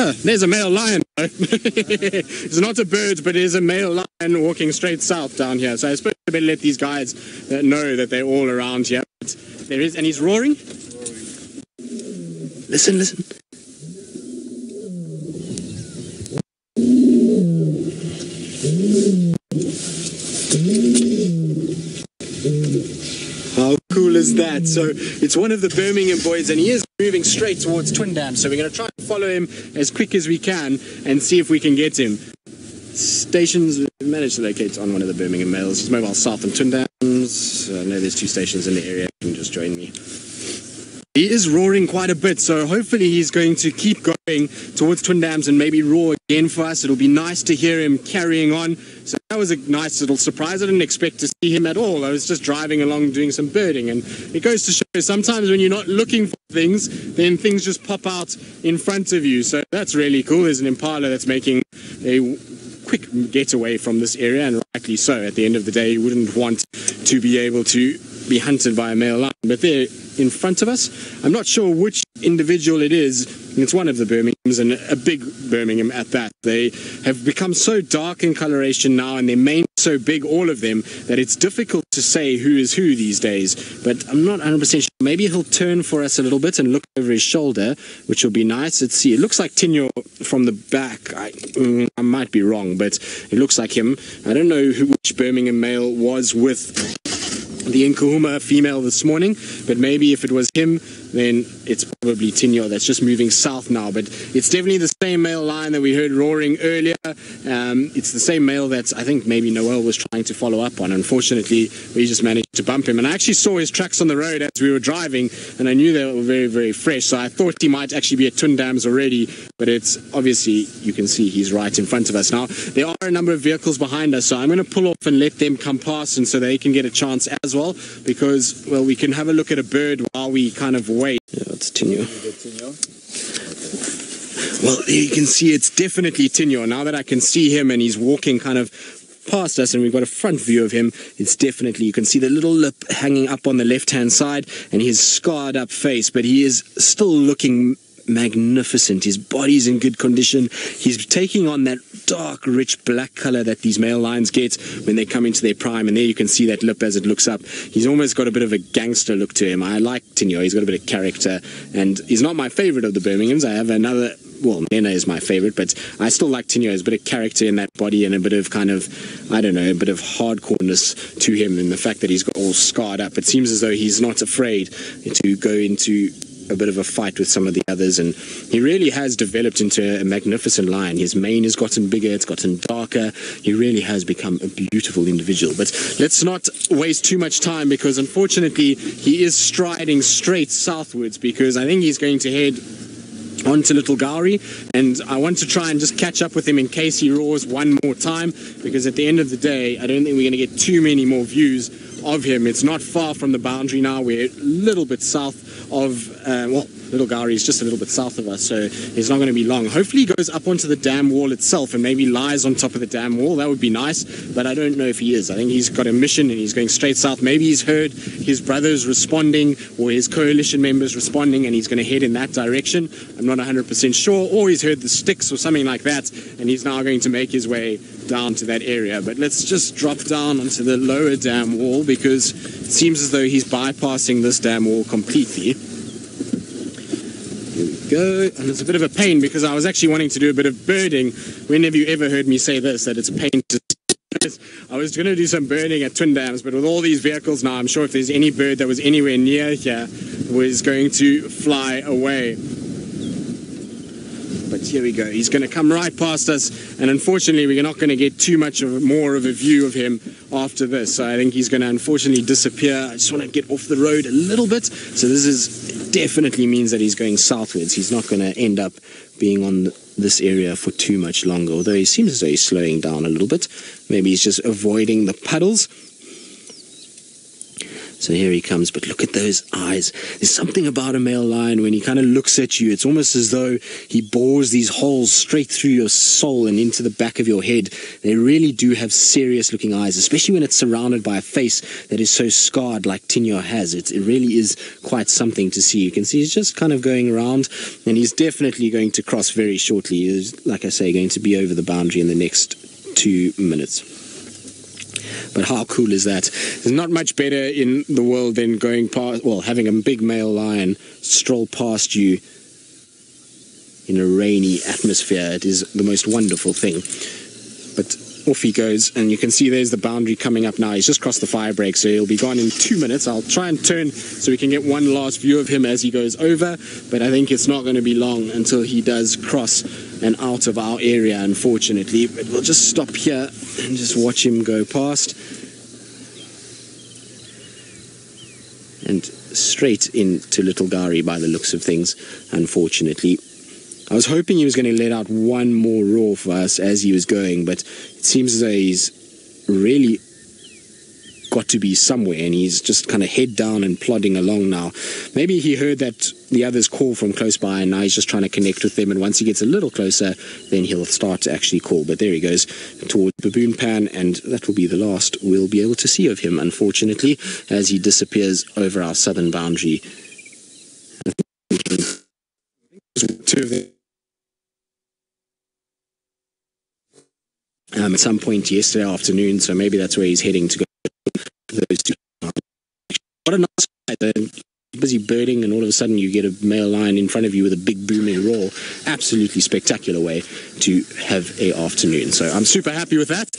Ah, there's a male lion. It's not a bird, but it is a male lion walking straight south down here. So I suppose I better let these guys know that they're all around here. But there is, and he's roaring. Listen, listen. How cool is that? So it's one of the Birminghan boys, and he is moving straight towards Twin Dam. So we're going to try and follow him as quick as we can and see if we can get him. Stations, we managed to locate on one of the Birminghan males. He's mobile south on Twin Dams. I know there's 2 stations in the area. You can just join me. He is roaring quite a bit, so hopefully he's going to keep going towards Twin Dams and maybe roar again for us. It'll be nice to hear him carrying on. So that was a nice little surprise. I didn't expect to see him at all. I was just driving along doing some birding, and it goes to show sometimes when you're not looking for things, then things just pop out in front of you. So that's really cool. There's an impala that's making a quick getaway from this area, and rightly so. At the end of the day, you wouldn't want to be able to be hunted by a male lion, but they're in front of us. I'm not sure which individual it is. It's one of the Birminghams, and a big Birmingham at that. They have become so dark in coloration now, and their mane so big, all of them, that it's difficult to say who is who these days. But I'm not 100% sure. Maybe he'll turn for us a little bit and look over his shoulder, which will be nice. Let's see. It looks like Tinyo from the back. I might be wrong, but it looks like him. I don't know which Birmingham male was with the Angama female this morning, but maybe if it was him, then it's probably Tinyo that's just moving south now. But it's definitely the same male lion that we heard roaring earlier. It's the same male that I think maybe Noel was trying to follow up on. Unfortunately, we just managed to bump him, and I actually saw his tracks on the road as we were driving, and I knew they were very, very fresh, so I thought he might actually be at Twin Dams already, but it's obviously, you can see he's right in front of us. Now, there are a number of vehicles behind us, so I'm going to pull off and let them come past, and so they can get a chance as well, because, well, we can have a look at a bird while we kind of wait. Yeah, it's Tinyo. Well, you can see it's definitely Tinyo. Now that I can see him and he's walking kind of past us and we've got a front view of him, it's definitely, you can see the little lip hanging up on the left-hand side and his scarred up face, but he is still looking magnificent. His body's in good condition. He's taking on that dark, rich black color that these male lions get when they come into their prime, and there you can see that lip as it looks up. He's almost got a bit of a gangster look to him. I like Tinyo. He's got a bit of character, and he's not my favorite of the Birminghams. I have another, well, Nena is my favorite, but I still like Tinyo. There's a bit of character in that body and a bit of kind of, I don't know, a bit of hardcoreness to him, and the fact that he's got all scarred up. It seems as though he's not afraid to go into a bit of a fight with some of the others, and he really has developed into a magnificent lion. His mane has gotten bigger, it's gotten darker. He really has become a beautiful individual. But let's not waste too much time, because unfortunately he is striding straight southwards, because I think he's going to head onto Little Gowrie, and I want to try and just catch up with him in case he roars one more time, because at the end of the day I don't think we're going to get too many more views of him. It's not far from the boundary now. We're a little bit south of, well, Little Gowrie is just a little bit south of us, so it's not going to be long. Hopefully he goes up onto the dam wall itself and maybe lies on top of the dam wall. That would be nice, but I don't know if he is. I think he's got a mission and he's going straight south. Maybe he's heard his brothers responding or his coalition members responding and he's going to head in that direction. I'm not 100% sure. Or he's heard the sticks or something like that and he's now going to make his way down to that area. But let's just drop down onto the lower dam wall, because it seems as though he's bypassing this dam wall completely. Here we go. And it's a bit of a pain, because I was actually wanting to do a bit of birding. When have you ever heard me say this, that it's a pain to... I was going to do some birding at Twin Dams, but with all these vehicles now, I'm sure if there's any bird that was anywhere near here was going to fly away. But here we go. He's going to come right past us, and unfortunately we're not going to get too much more of a view of him after this. So I think he's going to unfortunately disappear. I just want to get off the road a little bit. So this is definitely means that he's going southwards. He's not going to end up being on this area for too much longer, although he seems as though he's slowing down a little bit. Maybe he's just avoiding the puddles. So here he comes, but look at those eyes. There's something about a male lion when he kind of looks at you. It's almost as though he bores these holes straight through your soul and into the back of your head. They really do have serious looking eyes, especially when it's surrounded by a face that is so scarred like Tinyo has. It really is quite something to see. You can see he's just kind of going around, and he's definitely going to cross very shortly. He's, like I say, going to be over the boundary in the next 2 minutes. But how cool is that? There's not much better in the world than going past, well, having a big male lion stroll past you in a rainy atmosphere. It is the most wonderful thing. But off he goes, and you can see there's the boundary coming up now. He's just crossed the fire break, so he'll be gone in 2 minutes. I'll try and turn so we can get one last view of him as he goes over, but I think it's not going to be long until he does cross and out of our area, unfortunately. But we'll just stop here and just watch him go past. And straight into Little Gari by the looks of things, unfortunately. I was hoping he was going to let out one more roar for us as he was going, but it seems as though he's really got to be somewhere, and he's just kind of head down and plodding along now. Maybe he heard that the others call from close by, and now he's just trying to connect with them, and once he gets a little closer, then he'll start to actually call. But there he goes towards Baboon Pan, and that will be the last we'll be able to see of him, unfortunately, as he disappears over our southern boundary. Two of them. At some point yesterday afternoon, so maybe that's where he's heading to go. Those two. What a nice guy. Busy birding, and all of a sudden you get a male lion in front of you with a big booming roar. Absolutely spectacular way to have a afternoon. So I'm super happy with that.